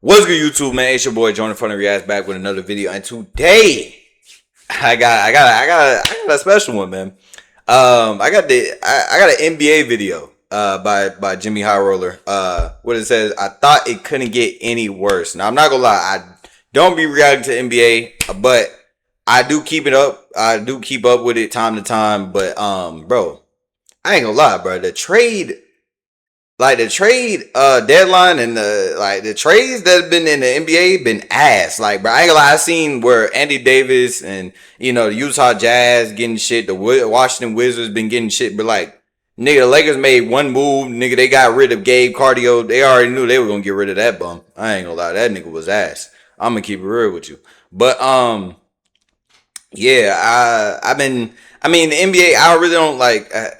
What's good, YouTube, man? It's your boy Jordan from the Reacts back with another video, and today I got a special one, man. I got an NBA video by Jimmy High Roller. What it says, I thought it couldn't get any worse. Now I'm not gonna lie, I don't be reacting to NBA, but I do keep it up. I do keep up with it time to time. But bro, I ain't gonna lie, bro. The trade deadline and the trades that have been in the NBA been ass. Like, bro, I ain't gonna lie, I seen where Andy Davis and the Utah Jazz getting shit, the Washington Wizards been getting shit, but like, nigga, the Lakers made one move, nigga, they got rid of Gabe Cardio. They already knew they were gonna get rid of that bum. I ain't gonna lie, that nigga was ass. I'm gonna keep it real with you. But yeah, I mean the NBA, I really don't like. I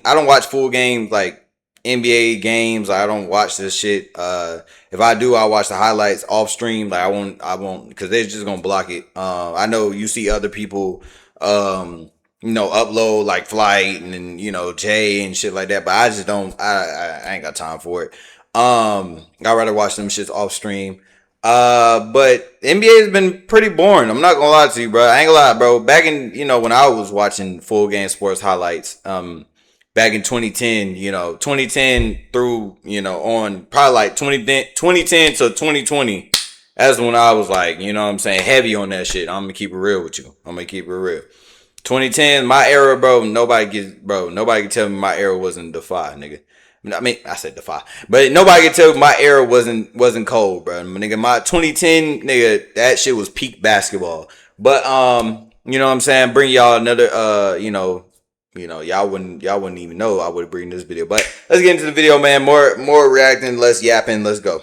don't watch full games like NBA games. I don't watch this shit. If I do, I'll watch the highlights off stream. Like I won't, because they're just gonna block it. I know you see other people, upload like Flight and then Jay and shit like that, but I just don't. I ain't got time for it. I'd rather watch them shits off stream. But NBA has been pretty boring. I'm not gonna lie to you, bro. I ain't gonna lie, bro. Back in, when I was watching full game sports highlights, back in 2010, 2010 through, on probably like 2010 to 2020. That's when I was like, heavy on that shit. I'm gonna keep it real with you. 2010, my era, bro. Nobody can tell me my era wasn't Defy, nigga. I mean, I said Defy, but nobody can tell me my era wasn't cold, bro. Nigga, my 2010, nigga, that shit was peak basketball. But you know what I'm saying? Bring y'all another, y'all wouldn't even know I would bring this video. But let's get into the video, man. More reacting, less yapping. Let's go.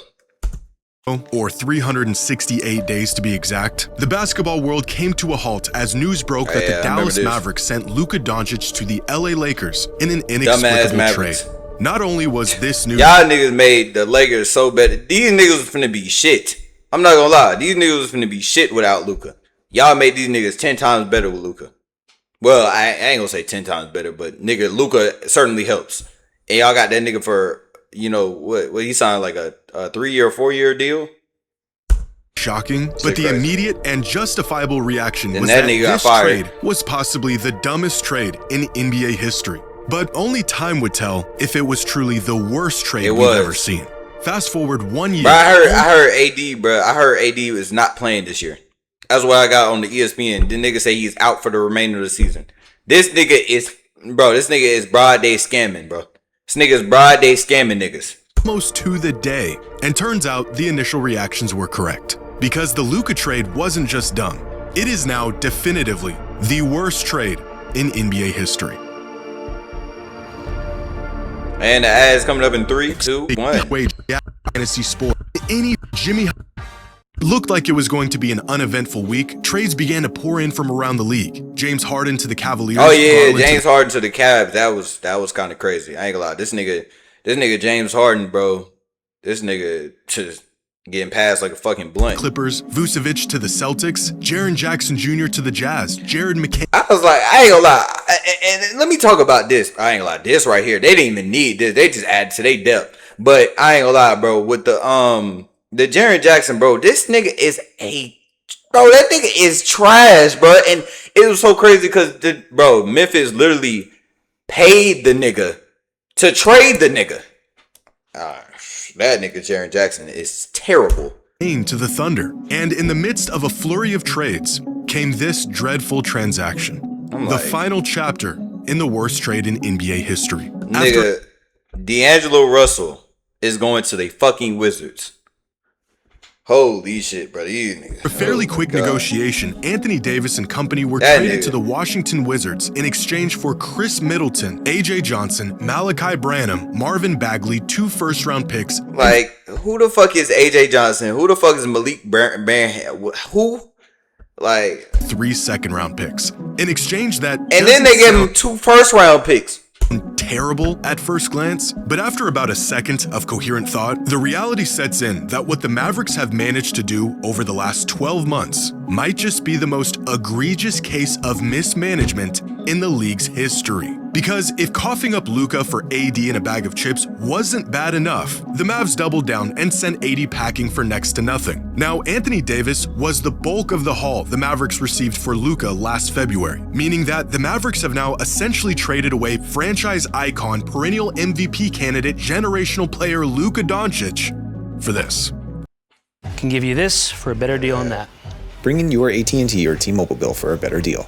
Or 368 days to be exact, the basketball world came to a halt as news broke that the Dallas Mavericks sent Luka Doncic to the LA Lakers in an inexplicable trade. Not only was this news, y'all niggas made the Lakers so bad. These niggas was finna be shit. I'm not gonna lie. These niggas was finna be shit without Luka. Y'all made these niggas 10 times better with Luka. Well, I ain't gonna say 10 times better, but nigga, Luka certainly helps. And y'all got that nigga for, what he signed like a 3-year or 4-year deal. Shocking, but the immediate and justifiable reaction was that that nigga this got fired. trade was possibly the dumbest trade in NBA history. But only time would tell if it was truly the worst trade we've ever seen. Fast forward 1 year. Bro, I heard AD, bro. I heard AD is not playing this year. That's what I got on the ESPN. The nigga say he's out for the remainder of the season. This nigga is broad day scamming, bro. This nigga is broad day scamming niggas. Almost to the day. And turns out the initial reactions were correct. Because the Luka trade wasn't just dumb. It is now definitively the worst trade in NBA history. And the ads coming up in 3, 2, 1. Wait, fantasy sport. Any Jimmy looked like it was going to be an uneventful week. Trades began to pour in from around the league. James Harden to the Cavaliers. Oh yeah, James Harden to the Cavs. That was kind of crazy. I ain't gonna lie. This nigga James Harden, bro. This nigga just getting passed like a fucking blunt. Clippers, Vucevic to the Celtics, Jaren Jackson Jr. to the Jazz, Jared McCain. I was like, I ain't gonna lie. And let me talk about this. I ain't gonna lie. This right here, they didn't even need this. They just added to their depth. But I ain't gonna lie, bro. With the Jaren Jackson, bro, this nigga is that nigga is trash, bro. And it was so crazy because, Memphis literally paid the nigga to trade the nigga. That nigga Jaren Jackson is terrible. To the Thunder. And in the midst of a flurry of trades came this dreadful transaction. The final chapter in the worst trade in NBA history. Nigga, D'Angelo Russell is going to the fucking Wizards. Holy shit, bro. These niggas. A fairly quick negotiation, Anthony Davis and company were traded to the Washington Wizards in exchange for Chris Middleton, AJ Johnson, Malachi Branham, Marvin Bagley, 2 first-round picks. Like, who the fuck is AJ Johnson? Who the fuck is Malik Branham? Who? Like, 3 second-round picks. In exchange that... And then they gave him 2 first-round picks. Terrible at first glance, but after about a second of coherent thought, the reality sets in that what the Mavericks have managed to do over the last 12 months might just be the most egregious case of mismanagement in the league's history. Because if coughing up Luka for AD and a bag of chips wasn't bad enough, the Mavs doubled down and sent AD packing for next to nothing. Now, Anthony Davis was the bulk of the haul the Mavericks received for Luka last February, meaning that the Mavericks have now essentially traded away franchise icon, perennial MVP candidate, generational player Luka Doncic for this. Can give you this for a better deal than that. Bring in your AT&T or T-Mobile bill for a better deal.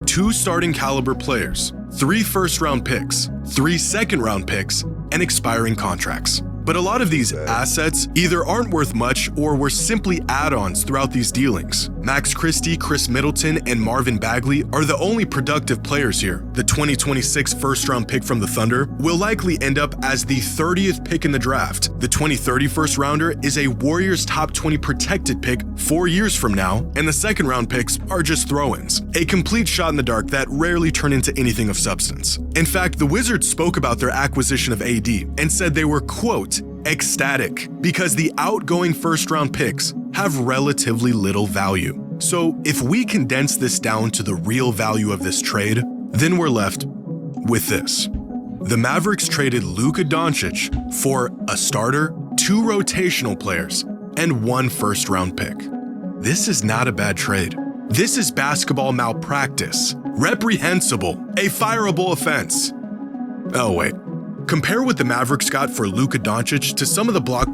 2 starting caliber players, 3 first-round picks, 3 second-round picks, and expiring contracts. But a lot of these assets either aren't worth much or were simply add-ons throughout these dealings. Max Christie, Chris Middleton, and Marvin Bagley are the only productive players here. The 2026 first-round pick from the Thunder will likely end up as the 30th pick in the draft. The 2030 first-rounder is a Warriors top 20 protected pick 4 years from now, and the second-round picks are just throw-ins. A complete shot in the dark that rarely turn into anything of substance. In fact, the Wizards spoke about their acquisition of AD and said they were, quote, ecstatic, because the outgoing first-round picks have relatively little value. So if we condense this down to the real value of this trade, then we're left with this. The Mavericks traded Luka Doncic for a starter, 2 rotational players, and 1 first-round pick. This is not a bad trade. This is basketball malpractice, reprehensible, a fireable offense. Oh wait. Compare what the Mavericks got for Luka Doncic to some of the block.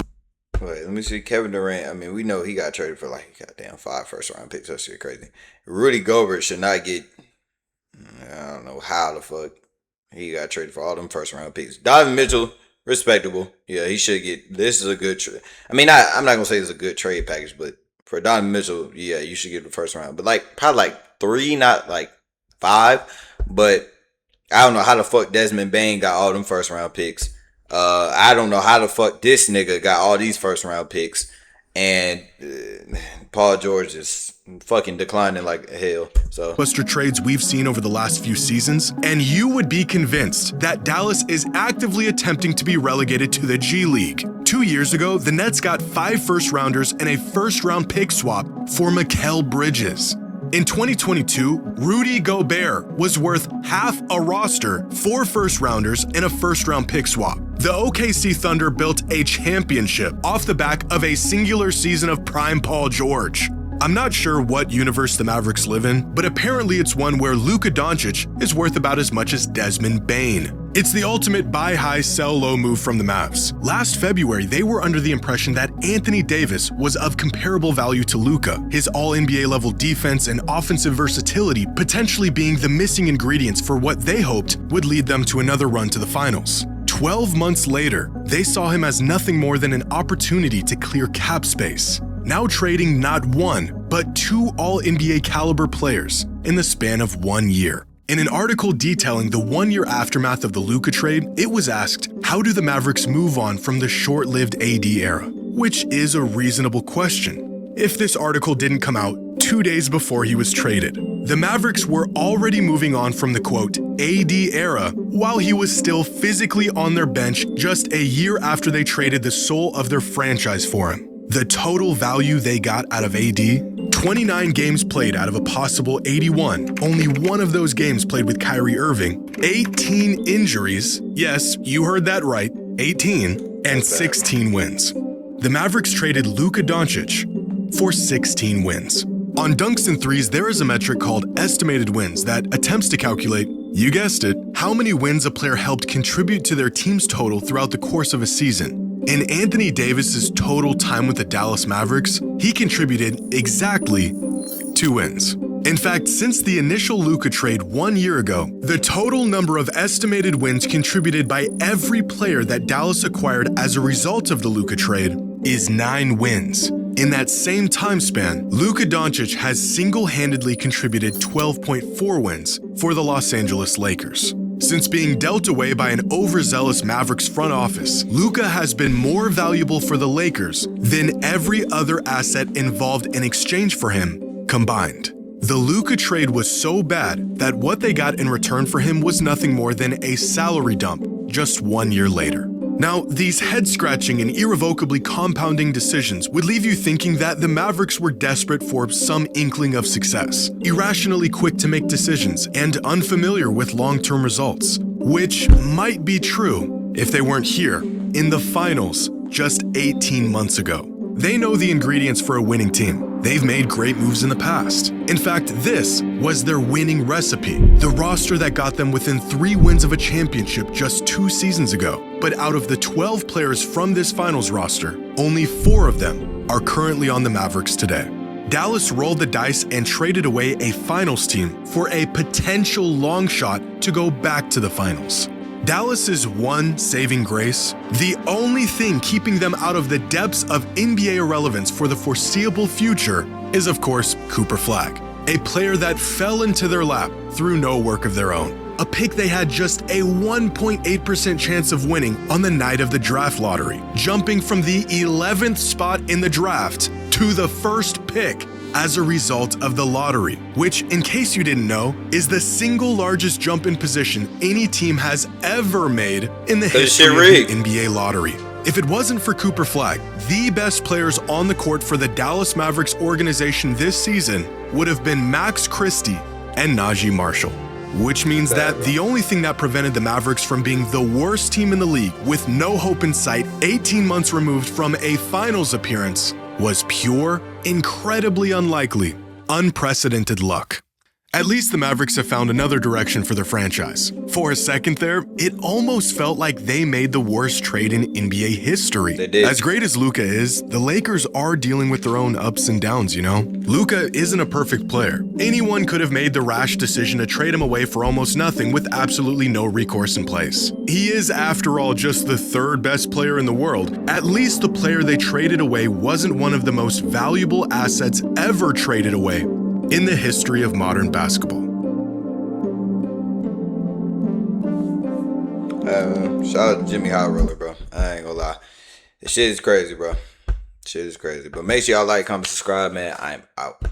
Wait, let me see. Kevin Durant. I mean, we know he got traded for like goddamn 5 first-round picks. That shit crazy. Rudy Gobert should not get. I don't know how the fuck he got traded for all them first-round picks. Donovan Mitchell, respectable. Yeah, he should get. This is a good trade. I mean, I'm not gonna say it's a good trade package, but for Donovan Mitchell, yeah, you should get the first round. But like probably like 3, not like 5. But I don't know how the fuck Desmond Bane got all them first round picks. I don't know how the fuck this nigga got all these first round picks. And Paul George is fucking declining like hell. So Buster trades we've seen over the last few seasons, and you would be convinced that Dallas is actively attempting to be relegated to the G League. 2 years ago, the Nets got 5 first-rounders and a first-round pick swap for Mikal Bridges. In 2022, Rudy Gobert was worth half a roster, 4 first-rounders, and a first-round pick swap. The OKC Thunder built a championship off the back of a singular season of prime Paul George. I'm not sure what universe the Mavericks live in, but apparently it's one where Luka Doncic is worth about as much as Desmond Bane. It's the ultimate buy high, sell low move from the Mavs. Last February, they were under the impression that Anthony Davis was of comparable value to Luka, his all-NBA level defense and offensive versatility potentially being the missing ingredients for what they hoped would lead them to another run to the finals. 12 months later, they saw him as nothing more than an opportunity to clear cap space. Now trading not 1, but 2 all-NBA caliber players in the span of 1 year. In an article detailing the 1-year aftermath of the Luka trade, it was asked, how do the Mavericks move on from the short-lived AD era? Which is a reasonable question. If this article didn't come out 2 days before he was traded, the Mavericks were already moving on from the quote, AD era, while he was still physically on their bench just a year after they traded the soul of their franchise for him. The total value they got out of AD, 29 games played out of a possible 81, only 1 of those games played with Kyrie Irving, 18 injuries, yes, you heard that right, 18, and 16 wins. The Mavericks traded Luka Doncic for 16 wins. On dunks and threes, there is a metric called estimated wins that attempts to calculate, you guessed it, how many wins a player helped contribute to their team's total throughout the course of a season. In Anthony Davis's total time with the Dallas Mavericks, he contributed exactly 2 wins. In fact, since the initial Luka trade 1 year ago, the total number of estimated wins contributed by every player that Dallas acquired as a result of the Luka trade is 9 wins. In that same time span, Luka Doncic has single-handedly contributed 12.4 wins for the Los Angeles Lakers. Since being dealt away by an overzealous Mavericks front office, Luka has been more valuable for the Lakers than every other asset involved in exchange for him combined. The Luka trade was so bad that what they got in return for him was nothing more than a salary dump just 1 year later. Now, these head-scratching and irrevocably compounding decisions would leave you thinking that the Mavericks were desperate for some inkling of success, irrationally quick to make decisions, and unfamiliar with long-term results, which might be true if they weren't here in the finals just 18 months ago. They know the ingredients for a winning team. They've made great moves in the past. In fact, this was their winning recipe, the roster that got them within 3 wins of a championship just 2 seasons ago. But out of the 12 players from this finals roster, only 4 of them are currently on the Mavericks today. Dallas rolled the dice and traded away a finals team for a potential long shot to go back to the finals. Dallas's one saving grace, the only thing keeping them out of the depths of NBA irrelevance for the foreseeable future, is of course Cooper Flagg, a player that fell into their lap through no work of their own. A pick they had just a 1.8% chance of winning on the night of the draft lottery, jumping from the 11th spot in the draft to the first pick as a result of the lottery, which, in case you didn't know, is the single largest jump in position any team has ever made in the history of the NBA lottery. If it wasn't for Cooper Flagg, the best players on the court for the Dallas Mavericks organization this season would have been Max Christie and Najee Marshall. Which means that the only thing that prevented the Mavericks from being the worst team in the league with no hope in sight 18 months removed from a finals appearance was pure, incredibly unlikely, unprecedented luck. At least the Mavericks have found another direction for their franchise. For a second there, it almost felt like they made the worst trade in NBA history. They did. As great as Luka is, the Lakers are dealing with their own ups and downs, you know? Luka isn't a perfect player. Anyone could have made the rash decision to trade him away for almost nothing with absolutely no recourse in place. He is, after all, just the 3rd best player in the world. At least the player they traded away wasn't one of the most valuable assets ever traded away in the history of modern basketball. Shout out to Jimmy High Roller, bro. I ain't gonna lie. This shit is crazy, bro. Shit is crazy. But make sure y'all like, comment, subscribe, man. I'm out.